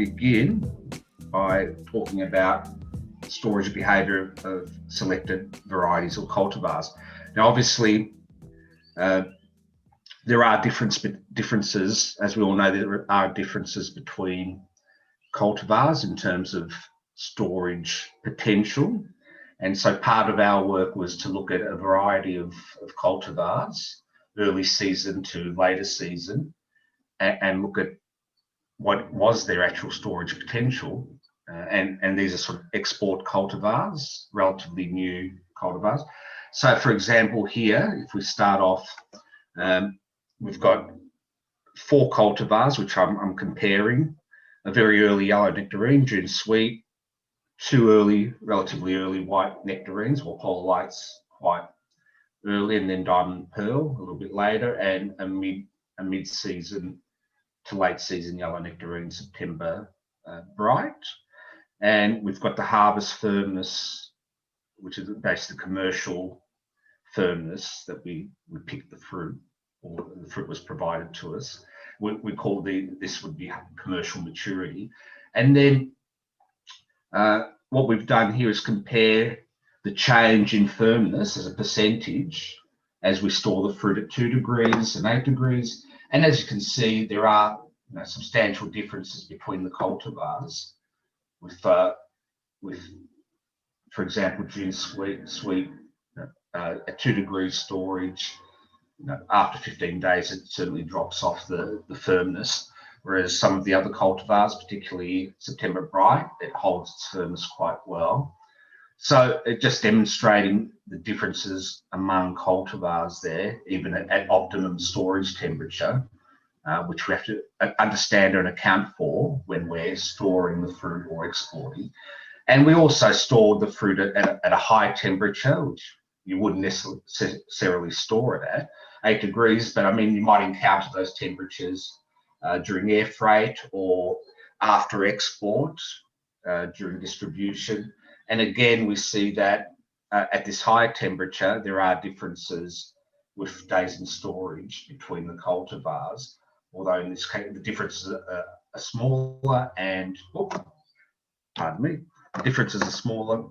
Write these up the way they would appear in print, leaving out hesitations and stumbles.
begin by talking about storage behaviour of selected varieties or cultivars. Now, obviously, there are differences, as we all know, there are differences between cultivars in terms of storage potential. And so part of our work was to look at a variety of cultivars, early season to later season, and look at what was their actual storage potential. And these are sort of export cultivars, relatively new cultivars. So for example, here, if we start off, we've got 4 cultivars, which I'm comparing. A very early yellow nectarine, June sweet, 2 early, relatively early white nectarines, or polar lights quite early, and then diamond pearl a little bit later, and a mid-season to late season yellow nectarine, September bright. And we've got the harvest firmness, which is basically the commercial firmness that we picked the fruit, or the fruit was provided to us. We call this would be commercial maturity. And then what we've done here is compare the change in firmness as a percentage as we store the fruit at 2 degrees and 8 degrees. And as you can see, there are substantial differences between the cultivars with for example, June sweet at 2 degrees storage. After 15 days, it certainly drops off the firmness, whereas some of the other cultivars, particularly September bright, it holds its firmness quite well. So it just demonstrating the differences among cultivars there, even at optimum storage temperature, which we have to understand and account for when we're storing the fruit or exporting. And we also stored the fruit at a high temperature, which you wouldn't necessarily store it at 8 degrees, but I mean, you might encounter those temperatures during air freight or after export during distribution. And again, we see that at this high temperature, there are differences with days in storage between the cultivars, although in this case, the differences are smaller and, pardon me, the differences are smaller.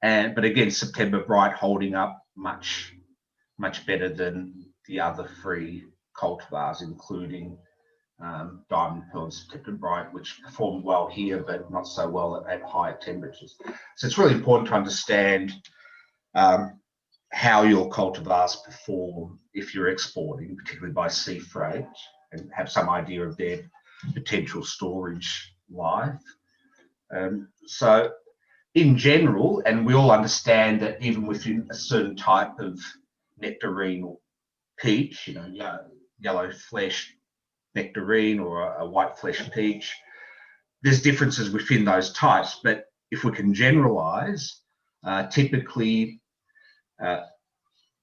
But again, September bright holding up much better than the other 3 cultivars, including diamond pearl and September bright, which performed well here, but not so well at higher temperatures. So it's really important to understand how your cultivars perform if you're exporting, particularly by sea freight, and have some idea of their potential storage life. So in general, and we all understand that even within a certain type of nectarine or peach, yellow flesh nectarine or a white flesh peach, there's differences within those types. But if we can generalize, typically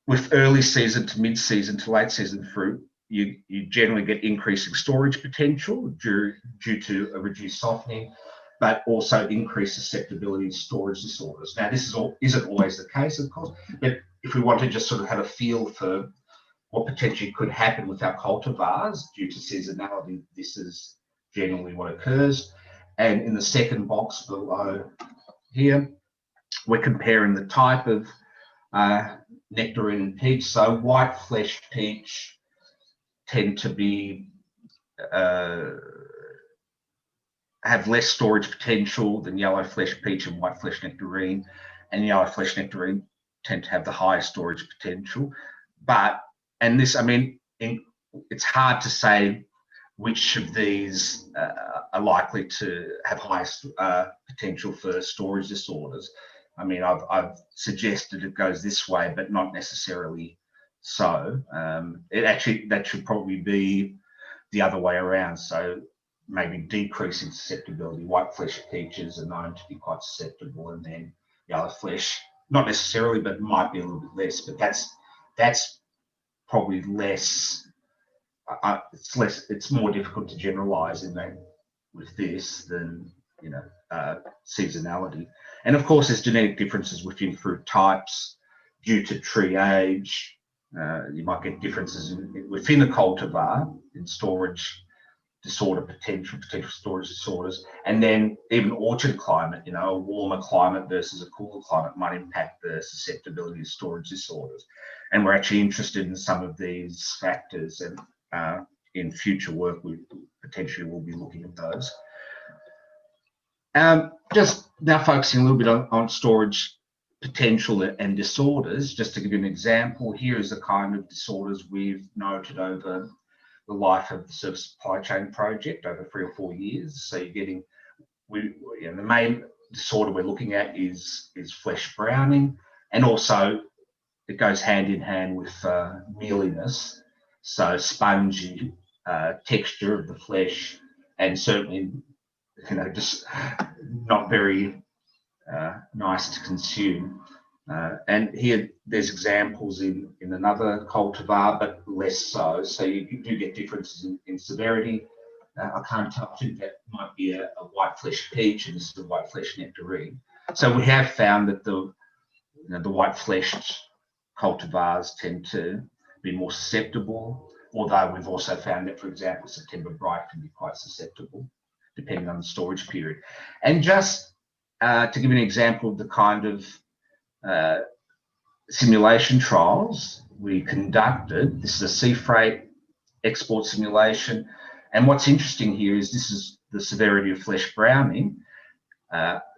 with early season to mid-season to late season fruit, you generally get increasing storage potential due to a reduced softening, but also increased susceptibility to storage disorders. Now, this isn't always the case, of course, but if we want to just sort of have a feel for what potentially could happen with our cultivars due to seasonality, this is generally what occurs. And in the second box below here, we're comparing the type of nectarine and peach. So white flesh peach tend to be have less storage potential than yellow flesh peach and white flesh nectarine, and yellow flesh nectarine tend to have the highest storage potential. It's hard to say which of these are likely to have highest potential for storage disorders. I mean, I've suggested it goes this way, but not necessarily so. That should probably be the other way around. So maybe decreasing susceptibility. White flesh peaches are known to be quite susceptible, and then yellow flesh, not necessarily, but might be a little bit less. But that's probably less. It's more difficult to generalize in that with this than seasonality. And of course, there's genetic differences within fruit types due to tree age. You might get differences within a cultivar in storage potential storage disorders, and then even orchard climate, a warmer climate versus a cooler climate might impact the susceptibility of storage disorders. And we're actually interested in some of these factors, and in future work we potentially will be looking at those. Just now focusing a little bit on storage potential and disorders, just to give you an example, here is the kind of disorders we've noted over the life of the service supply chain project over 3 or 4 years. So you're getting, the main disorder we're looking at is flesh browning, and also it goes hand in hand with mealiness, so spongy texture of the flesh, and certainly, just not very nice to consume. And here there's examples in another cultivar, but less so. So you do get differences in severity. I can't tell, I think that might be a white flesh peach, and this is a white flesh nectarine. So we have found that the white fleshed cultivars tend to be more susceptible, although we've also found that, for example, September Bright can be quite susceptible, depending on the storage period. And just to give you an example of the kind of simulation trials we conducted, this is a sea freight export simulation. And what's interesting here is this is the severity of flesh browning.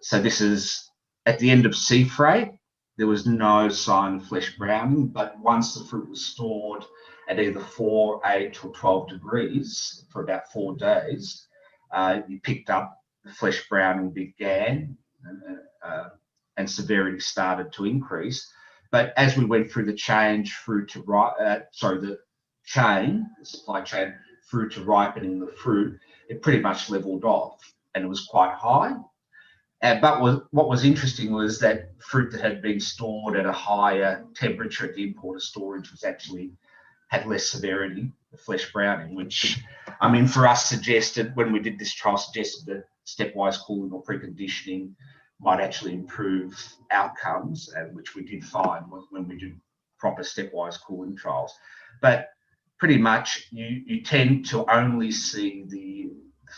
So this is at the end of sea freight, there was no sign of flesh browning, but once the fruit was stored at either 4, 8 or 12 degrees for about 4 days, you picked up the flesh browning began, and severity started to increase. But as we went through the change through to the supply chain through to ripening the fruit, it pretty much leveled off, and it was quite high. But what was interesting was that fruit that had been stored at a higher temperature at the importer storage had less severity of flesh browning, which, I mean, for us suggested, when we did this trial, suggested that stepwise cooling or preconditioning might actually improve outcomes, which we did find when we did proper stepwise cooling trials. But pretty much you tend to only see the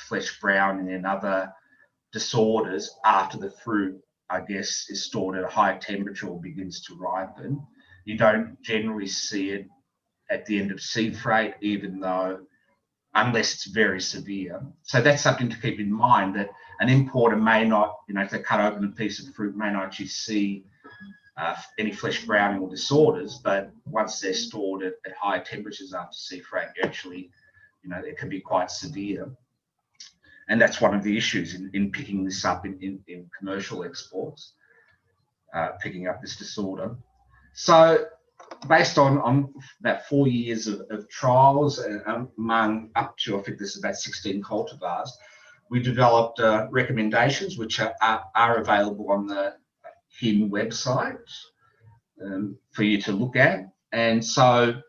flesh browning and other disorders after the fruit, I guess, is stored at a higher temperature or begins to ripen. You don't generally see it at the end of sea freight, unless it's very severe. So that's something to keep in mind, that an importer may not, if they cut open a piece of fruit, may not actually see any flesh browning or disorders, but once they're stored at higher temperatures after sea freight, actually, it can be quite severe. And that's one of the issues in picking this up in commercial exports, picking up this disorder. So based on about 4 years of trials, among up to, I think this is about 16 cultivars, we developed recommendations which are available on the HIN website for you to look at. And so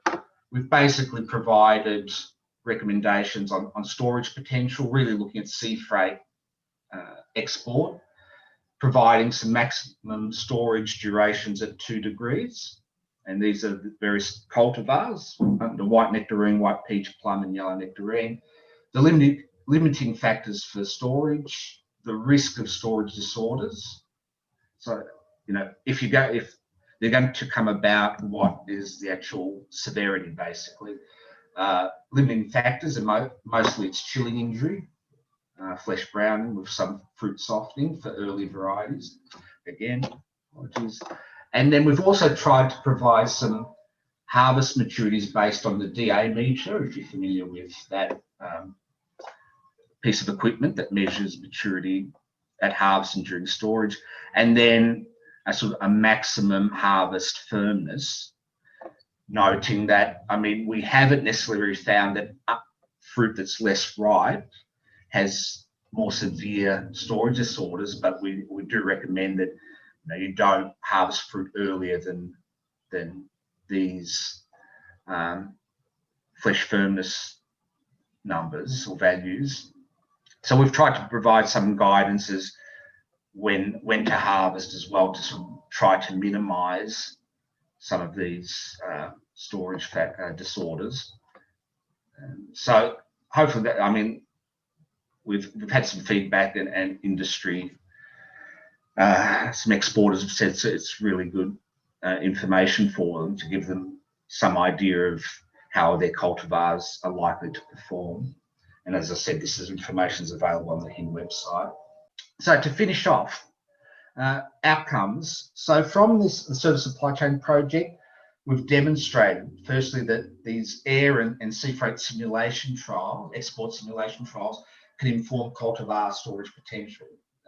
we've basically provided recommendations on storage potential, really looking at sea freight export, providing some maximum storage durations at 2 degrees. And these are the various cultivars, the white nectarine, white peach, plum, and yellow nectarine. The limiting factors for storage, the risk of storage disorders. So, if they're going to come about, what is the actual severity, basically. Limiting factors are mostly it's chilling injury, flesh browning with some fruit softening for early varieties. Again, apologies. And then we've also tried to provide some harvest maturities based on the DA meter, if you're familiar with that piece of equipment that measures maturity at harvest and during storage, and then a maximum harvest firmness, noting that, we haven't necessarily found that fruit that's less ripe has more severe storage disorders, but we do recommend that you don't harvest fruit earlier than these flesh firmness numbers or values. So we've tried to provide some guidances when to harvest as well, to sort of try to minimise some of these storage disorders. So hopefully that, we've had some feedback and industry, some exporters have said it's really good information for them to give them some idea of how their cultivars are likely to perform. And as I said, this is information is available on the HIN website. So to finish off, outcomes. So from the service supply chain project, we've demonstrated, firstly, that these air and sea freight simulation trials, export simulation trials, can inform cultivar storage potential.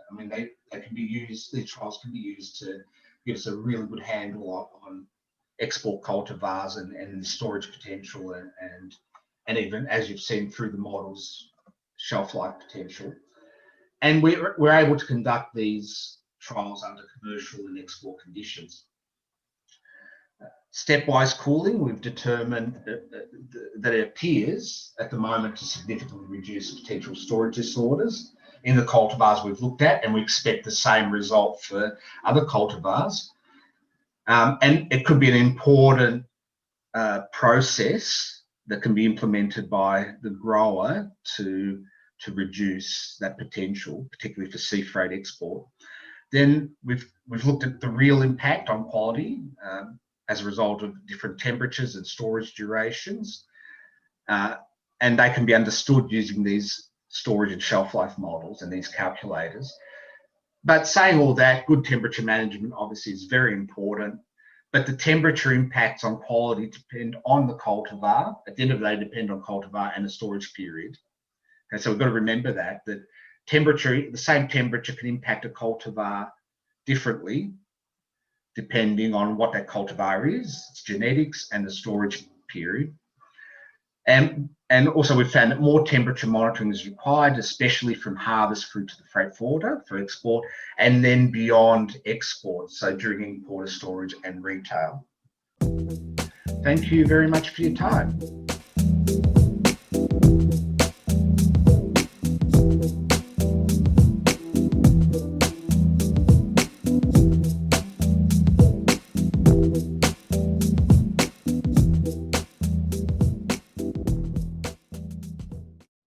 I mean, they can be used, these trials can be used to give us a really good handle on export cultivars and the storage potential and even, as you've seen through the models, shelf life potential. And we're able to conduct these trials under commercial and export conditions. Stepwise cooling, we've determined that it appears at the moment to significantly reduce potential storage disorders in the cultivars we've looked at, and we expect the same result for other cultivars. And it could be an important process that can be implemented by the grower to reduce that potential, particularly for sea freight export. Then we've looked at the real impact on quality as a result of different temperatures and storage durations, and they can be understood using these storage and shelf life models and these calculators. But saying all that, good temperature management obviously is very important, but the temperature impacts on quality depend on the cultivar. At the end of the day, depend on cultivar and the storage period. Okay, so we've got to remember that temperature, the same temperature can impact a cultivar differently depending on what that cultivar is, its genetics, and the storage period. And also we've found that more temperature monitoring is required, especially from harvest through to the freight forwarder for export, and then beyond export, so during importer storage and retail. Thank you very much for your time.